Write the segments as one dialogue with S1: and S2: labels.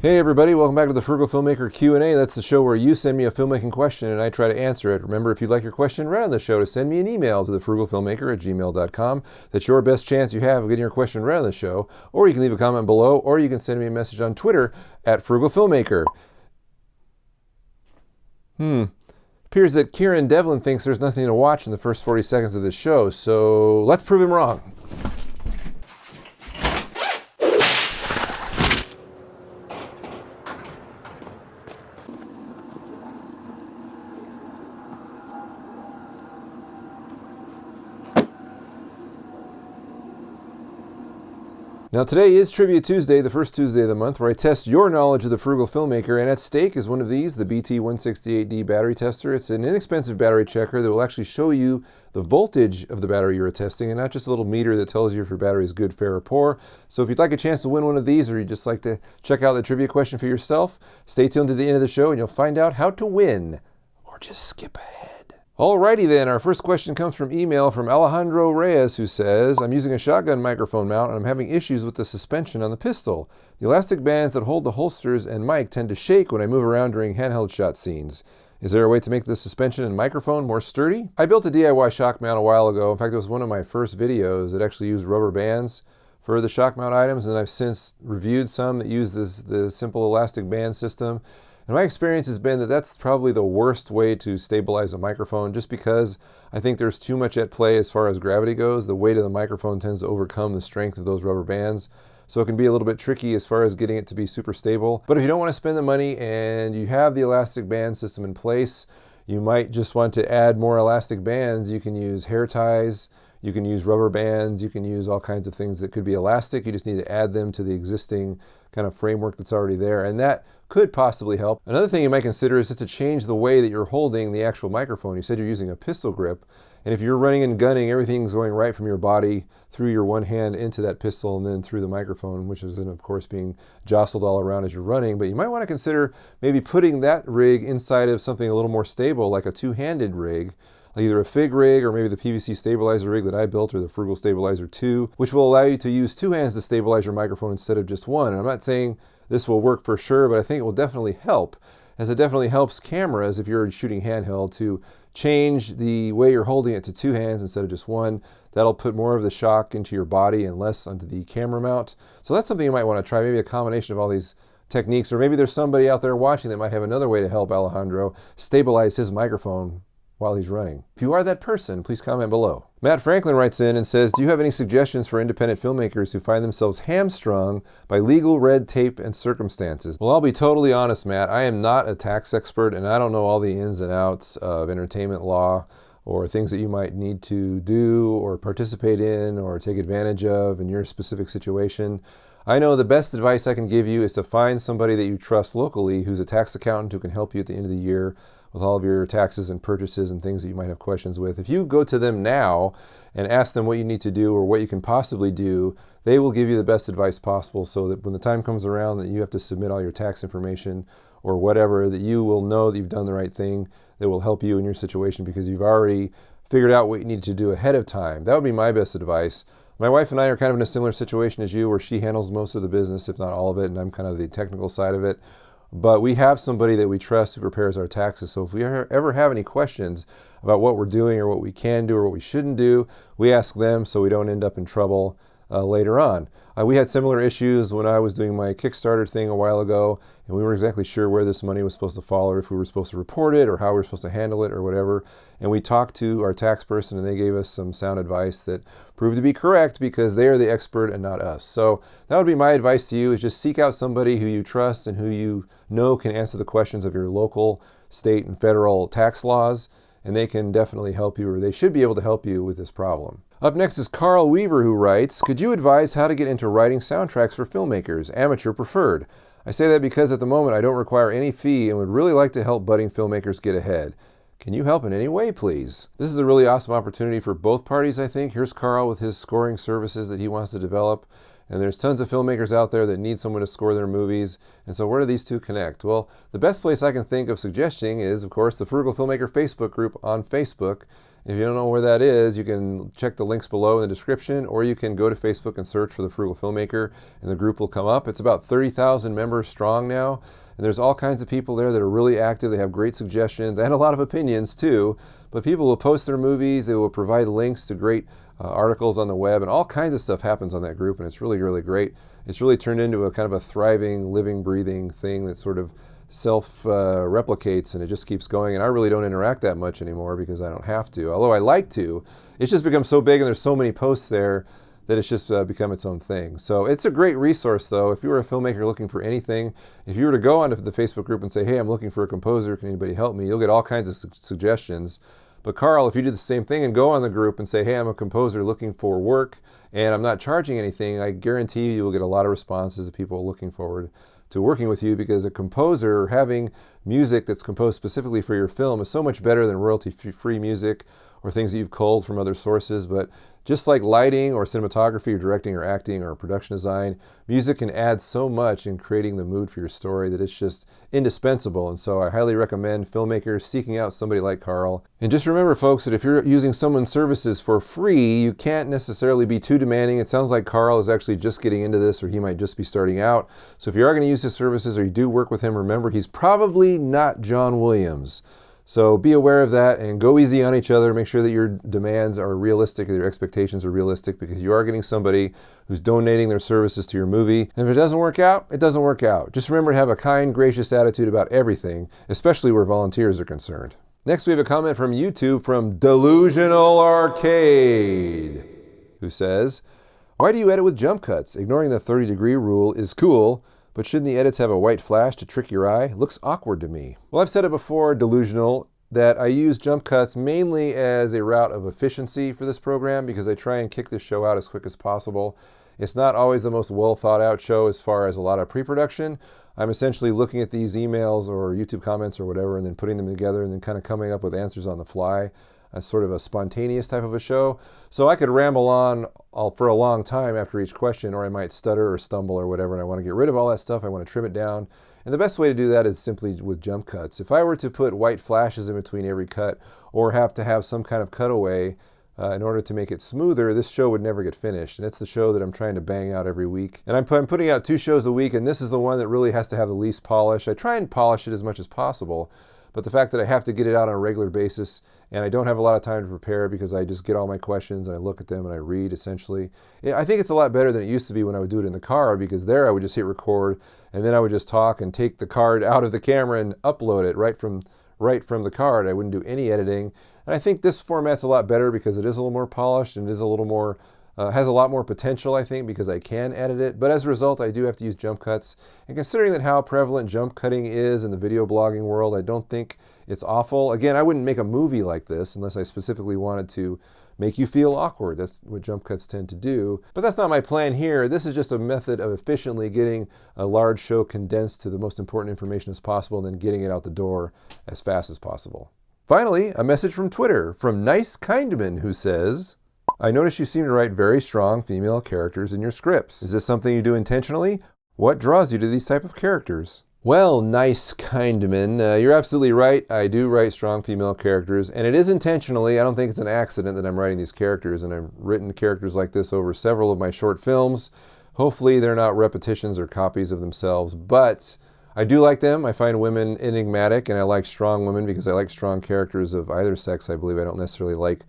S1: Hey everybody, welcome back to the Frugal Filmmaker Q&A. That's the show where you send me a filmmaking question and I try to answer it. Remember, if you'd like your question read on the show, to send me an email to thefrugalfilmmaker@gmail.com. That's your best chance you have of getting your question read on the show. Or you can leave a comment below, or you can send me a message on Twitter @FrugalFilmmaker. Appears that Kieran Devlin thinks there's nothing to watch in the first 40 seconds of this show, so let's prove him wrong. Now today is Trivia Tuesday, the first Tuesday of the month, where I test your knowledge of the Frugal Filmmaker, and at stake is one of these, the BT168D battery tester. It's an inexpensive battery checker that will actually show you the voltage of the battery you're testing, and not just a little meter that tells you if your battery is good, fair, or poor. So if you'd like a chance to win one of these, or you'd just like to check out the trivia question for yourself, stay tuned to the end of the show and you'll find out how to win, or just skip ahead. Alrighty then, our first question comes from email from Alejandro Reyes, who says, I'm using a shotgun microphone mount and I'm having issues with the suspension on the pistol. The elastic bands that hold the holsters and mic tend to shake when I move around during handheld shot scenes. Is there a way to make the suspension and microphone more sturdy? I built a DIY shock mount a while ago. In fact, it was one of my first videos that actually used rubber bands for the shock mount items, and I've since reviewed some that use the simple elastic band system. And my experience has been that that's probably the worst way to stabilize a microphone, just because I think there's too much at play as far as gravity goes. The weight of the microphone tends to overcome the strength of those rubber bands. So it can be a little bit tricky as far as getting it to be super stable. But if you don't want to spend the money and you have the elastic band system in place, you might just want to add more elastic bands. You can use hair ties, you can use rubber bands, you can use all kinds of things that could be elastic. You just need to add them to the existing kind of framework that's already there, and that could possibly help. Another thing you might consider is just to change the way that you're holding the actual microphone. You said you're using a pistol grip, and if you're running and gunning, everything's going right from your body through your one hand into that pistol and then through the microphone, which is then of course being jostled all around as you're running. But you might want to consider maybe putting that rig inside of something a little more stable, like a two-handed rig, like either a Fig rig or maybe the PVC stabilizer rig that I built, or the Frugal Stabilizer 2, which will allow you to use two hands to stabilize your microphone instead of just one. And I'm not saying this will work for sure, but I think it will definitely help, as it definitely helps cameras if you're shooting handheld to change the way you're holding it to two hands instead of just one. That'll put more of the shock into your body and less onto the camera mount. So that's something you might want to try, maybe a combination of all these techniques, or maybe there's somebody out there watching that might have another way to help Alejandro stabilize his microphone while he's running. If you are that person, please comment below. Matt Franklin writes in and says, do you have any suggestions for independent filmmakers who find themselves hamstrung by legal red tape and circumstances? Well, I'll be totally honest, Matt. I am not a tax expert, and I don't know all the ins and outs of entertainment law or things that you might need to do or participate in or take advantage of in your specific situation. I know the best advice I can give you is to find somebody that you trust locally who's a tax accountant who can help you at the end of the year with all of your taxes and purchases and things that you might have questions with. If you go to them now and ask them what you need to do or what you can possibly do, they will give you the best advice possible, so that when the time comes around that you have to submit all your tax information or whatever, that you will know that you've done the right thing that will help you in your situation, because you've already figured out what you need to do ahead of time. That would be my best advice. My wife and I are kind of in a similar situation as you, where she handles most of the business, if not all of it, and I'm kind of the technical side of it. But we have somebody that we trust who prepares our taxes. So if we ever have any questions about what we're doing or what we can do or what we shouldn't do, we ask them so we don't end up in trouble later on. We had similar issues when I was doing my Kickstarter thing a while ago, and we weren't exactly sure where this money was supposed to fall, or if we were supposed to report it, or how we were supposed to handle it, or whatever. And we talked to our tax person, and they gave us some sound advice that proved to be correct, because they are the expert and not us. So that would be my advice to you, is just seek out somebody who you trust and who you know can answer the questions of your local, state, and federal tax laws, and they can definitely help you, or they should be able to help you with this problem. Up next is Carl Weaver, who writes, could you advise how to get into writing soundtracks for filmmakers, amateur preferred? I say that because at the moment I don't require any fee and would really like to help budding filmmakers get ahead. Can you help in any way, please? This is a really awesome opportunity for both parties, I think. Here's Carl with his scoring services that he wants to develop. And there's tons of filmmakers out there that need someone to score their movies. And so where do these two connect? Well, the best place I can think of suggesting is, of course, the Frugal Filmmaker Facebook group on Facebook. If you don't know where that is, you can check the links below in the description, or you can go to Facebook and search for the Frugal Filmmaker, and the group will come up. It's about 30,000 members strong now, and there's all kinds of people there that are really active. They have great suggestions and a lot of opinions too, but people will post their movies, they will provide links to great articles on the web, and all kinds of stuff happens on that group, and it's really, really great. It's really turned into a kind of a thriving, living, breathing thing that sort of self-replicates, and it just keeps going. And I really don't interact that much anymore because I don't have to, although I like to. It's just become so big and there's so many posts there that it's just become its own thing. So it's a great resource though. If you were a filmmaker looking for anything, if you were to go onto the Facebook group and say, hey, I'm looking for a composer, can anybody help me? You'll get all kinds of suggestions. But Carl, if you do the same thing and go on the group and say, hey, I'm a composer looking for work and I'm not charging anything, I guarantee you will get a lot of responses of people looking forward to working with you, because a composer, having music that's composed specifically for your film, is so much better than royalty-free music or things that you've culled from other sources. But just like lighting or cinematography or directing or acting or production design, music can add so much in creating the mood for your story that it's just indispensable. And so I highly recommend filmmakers seeking out somebody like Carl. And just remember, folks, that if you're using someone's services for free, you can't necessarily be too demanding. It sounds like Carl is actually just getting into this, or he might just be starting out. So if you are going to use his services or you do work with him, remember, he's probably not John Williams. So be aware of that and go easy on each other. Make sure that your demands are realistic, that your expectations are realistic, because you are getting somebody who's donating their services to your movie. And if it doesn't work out, it doesn't work out. Just remember to have a kind, gracious attitude about everything, especially where volunteers are concerned. Next, we have a comment from YouTube from Delusional Arcade, who says, why do you edit with jump cuts? Ignoring the 30-degree rule is cool, but shouldn't the edits have a white flash to trick your eye? Looks awkward to me. Well, I've said it before, Delusional, that I use jump cuts mainly as a route of efficiency for this program, because I try and kick this show out as quick as possible. It's not always the most well thought out show as far as a lot of pre-production. I'm essentially looking at these emails or YouTube comments or whatever, and then putting them together and then kind of coming up with answers on the fly. As sort of a spontaneous type of a show. So I could ramble on for a long time after each question, or I might stutter or stumble or whatever, and I want to get rid of all that stuff. I want to trim it down. And the best way to do that is simply with jump cuts. If I were to put white flashes in between every cut, or have to have some kind of cutaway in order to make it smoother, this show would never get finished. And it's the show that I'm trying to bang out every week. And I'm putting out 2 shows a week, and this is the one that really has to have the least polish. I try and polish it as much as possible, but the fact that I have to get it out on a regular basis, and I don't have a lot of time to prepare because I just get all my questions and I look at them and I read, essentially. I think it's a lot better than it used to be when I would do it in the car, because there I would just hit record and then I would just talk and take the card out of the camera and upload it right from the card. I wouldn't do any editing. And I think this format's a lot better because it is a little more polished and it is a little more has a lot more potential, I think, because I can edit it. But as a result, I do have to use jump cuts. And considering that how prevalent jump cutting is in the video blogging world, I don't think it's awful. Again, I wouldn't make a movie like this unless I specifically wanted to make you feel awkward. That's what jump cuts tend to do. But that's not my plan here. This is just a method of efficiently getting a large show condensed to the most important information as possible, and then getting it out the door as fast as possible. Finally, a message from Twitter from Nice Kindman, who says, I notice you seem to write very strong female characters in your scripts. Is this something you do intentionally? What draws you to these type of characters? Well, Nice Kindman, you're absolutely right. I do write strong female characters, and it is intentionally. I don't think it's an accident that I'm writing these characters, and I've written characters like this over several of my short films. Hopefully they're not repetitions or copies of themselves, but I do like them. I find women enigmatic, and I like strong women because I like strong characters of either sex, I believe. I don't necessarily like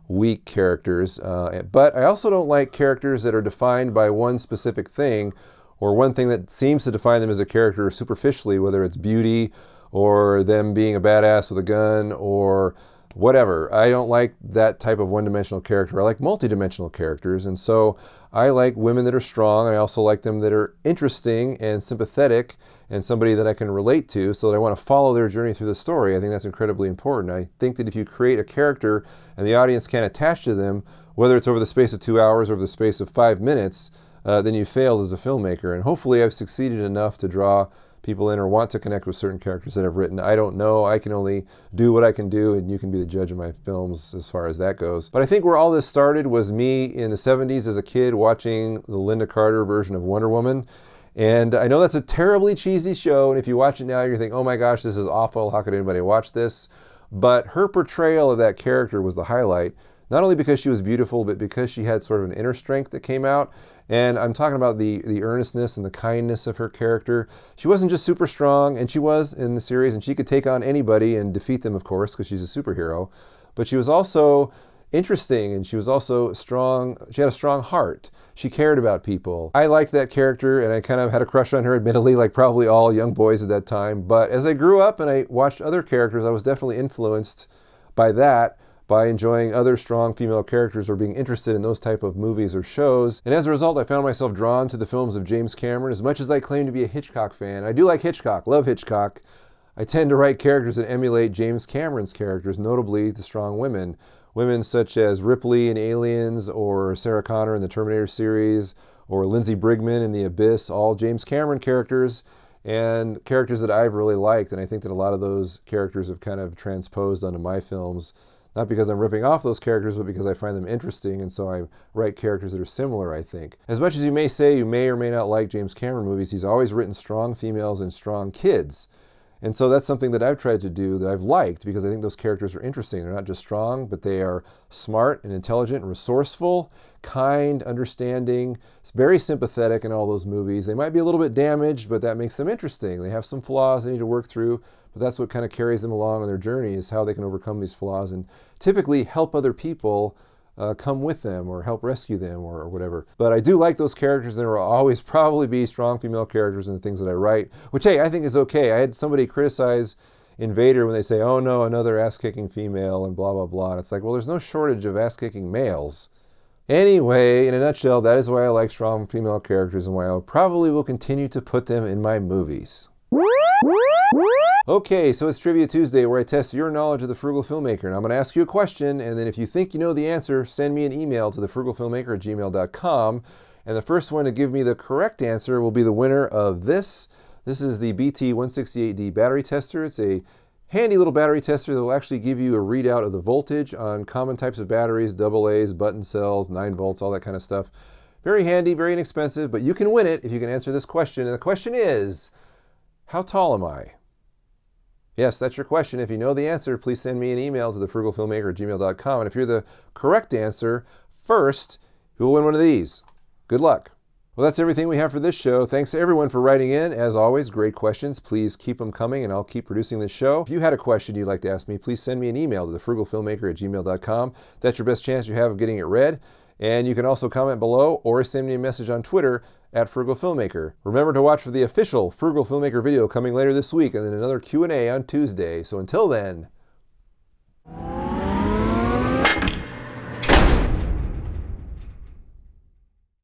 S1: weak characters, but I also don't like characters that are defined by one specific thing, or one thing that seems to define them as a character superficially, whether it's beauty or them being a badass with a gun or whatever. I don't like that type of one-dimensional character. I like multi-dimensional characters, and so I like women that are strong. I also like them that are interesting and sympathetic and somebody that I can relate to, so that I want to follow their journey through the story. I think that's incredibly important. I think that if you create a character and the audience can't attach to them, whether it's over the space of 2 hours or over the space of 5 minutes, then you failed as a filmmaker. And hopefully I've succeeded enough to draw people in or want to connect with certain characters that I've written. I don't know. I can only do what I can do, and you can be the judge of my films as far as that goes. But I think where all this started was me in the 70s as a kid watching the Linda Carter version of Wonder Woman. And I know that's a terribly cheesy show, and if you watch it now, you're thinking, oh my gosh, this is awful. How could anybody watch this? But her portrayal of that character was the highlight, not only because she was beautiful, but because she had sort of an inner strength that came out. And I'm talking about the earnestness and the kindness of her character. She wasn't just super strong, and she was in the series, and she could take on anybody and defeat them, of course, because she's a superhero. But she was also interesting, and she was also strong. She had a strong heart. She cared about people. I liked that character, and I kind of had a crush on her, admittedly, like probably all young boys at that time. But as I grew up and I watched other characters, I was definitely influenced by that, by enjoying other strong female characters or being interested in those type of movies or shows. And as a result, I found myself drawn to the films of James Cameron. As much as I claim to be a Hitchcock fan, I do like Hitchcock, love Hitchcock, I tend to write characters that emulate James Cameron's characters, notably the strong women. Women such as Ripley in Aliens, or Sarah Connor in the Terminator series, or Lindsay Brigman in The Abyss, all James Cameron characters, and characters that I've really liked. And I think that a lot of those characters have kind of transposed onto my films, not because I'm ripping off those characters, but because I find them interesting, and so I write characters that are similar, I think. As much as you may say you may or may not like James Cameron movies, he's always written strong females and strong kids. And so that's something that I've tried to do that I've liked, because I think those characters are interesting. They're not just strong, but they are smart and intelligent and resourceful, kind, understanding, very sympathetic in all those movies. They might be a little bit damaged, but that makes them interesting. They have some flaws they need to work through, but that's what kind of carries them along on their journey, is how they can overcome these flaws and typically help other people come with them or help rescue them or whatever. But I do like those characters. There will always probably be strong female characters in the things that I write, which, hey, I think is okay. I had somebody criticize Invader when they say, oh no, another ass-kicking female and blah, blah, blah. And it's like, well, there's no shortage of ass-kicking males. Anyway, in a nutshell, that is why I like strong female characters and why I probably will continue to put them in my movies. Okay, so it's Trivia Tuesday, where I test your knowledge of the Frugal Filmmaker. And I'm going to ask you a question, and then if you think you know the answer, send me an email to thefrugalfilmmaker@gmail.com. And the first one to give me the correct answer will be the winner of this. This is the BT168D battery tester. It's a handy little battery tester that will actually give you a readout of the voltage on common types of batteries, AA's, button cells, 9 volts, all that kind of stuff. Very handy, very inexpensive, but you can win it if you can answer this question. And the question is, how tall am I? Yes, that's your question. If you know the answer, please send me an email to thefrugalfilmmaker@gmail.com. And if you're the correct answer, first, you will win one of these. Good luck. Well, that's everything we have for this show. Thanks to everyone for writing in. As always, great questions. Please keep them coming, and I'll keep producing this show. If you had a question you'd like to ask me, please send me an email to thefrugalfilmmaker@gmail.com. That's your best chance you have of getting it read. And you can also comment below or send me a message on Twitter @FrugalFilmmaker. Remember to watch for the official Frugal Filmmaker video coming later this week, and then another Q&A on Tuesday. So until then...